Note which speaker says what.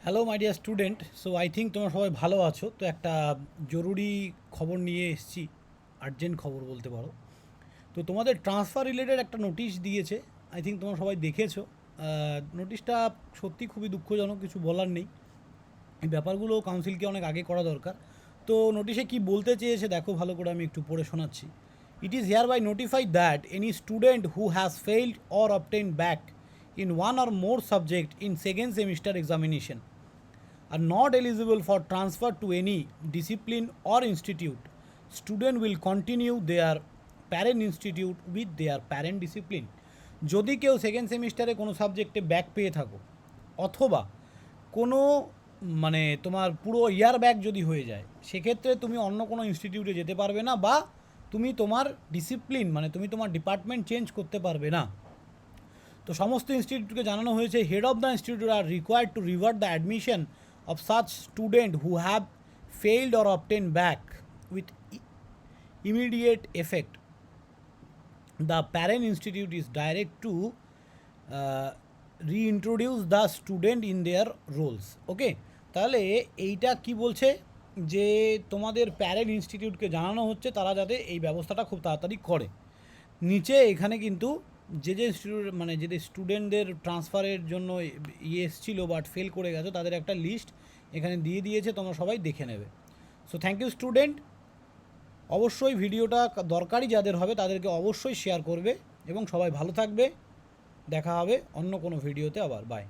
Speaker 1: Hello my dear student, so I think তোমরা সবাই ভালো আছো। তো একটা জরুরি খবর নিয়ে এসেছি, আর্জেন্ট খবর বলতে পারো। তো তোমাদের ট্রান্সফার রিলেটেড একটা নোটিশ দিয়েছে, আই থিঙ্ক তোমরা সবাই দেখেছো। নোটিশটা সত্যি খুবই দুঃখজনক, কিছু বলার নেই। এই ব্যাপারগুলো কাউন্সিলকে অনেক আগে করা দরকার। তো নোটিশে কি বলতে চেয়েছে দেখো ভালো করে, আমি একটু পড়ে শোনাচ্ছি। It is hereby notified that any student who has failed or obtain back in one or more subject in second semester examination are not eligible for transfer to any discipline or institute. Student will continue their parent institute with their parent discipline. যদি কেউ second সেমিস্টারে কোনো সাবজেক্টে back পেয়ে থাকো, অথবা কোনো মানে তোমার পুরো ইয়ার ব্যাক যদি হয়ে যায়, সেক্ষেত্রে তুমি অন্য কোনো ইনস্টিটিউটে যেতে পারবে না, বা তুমি তোমার ডিসিপ্লিন মানে তুমি তোমার ডিপার্টমেন্ট চেঞ্জ করতে পারবে না। তো সমস্ত ইনস্টিটিউটকে জানানো হয়েছে, head of the institute are required to revert the admission of such student who have failed or obtain back with immediate effect. The parent institute is direct to reintroduce the student in their rolls. Okay, তাহলে এইটা কি বলছে যে তোমাদের parent ইনস্টিটিউটকে জানানো হচ্ছে তারা যাতে এই ব্যবস্থাটা খুব তাড়াতাড়ি করে। নিচে এখানে কিন্তু যে ইনস্টিটিউট মানে যে স্টুডেন্টদের ট্রান্সফারের জন্য এসেছিলো বাট ফেল করে গেছে, তাদের একটা লিস্ট এখানে দিয়ে দিয়েছে, তোমরা সবাই দেখে নেবে। So thank you student. অবশ্যই ভিডিওটা দরকারি যাদের হবে তাদেরকে অবশ্যই শেয়ার করবে, এবং সবাই ভালো থাকবে। দেখা হবে অন্য কোনো ভিডিওতে আবার। বাই।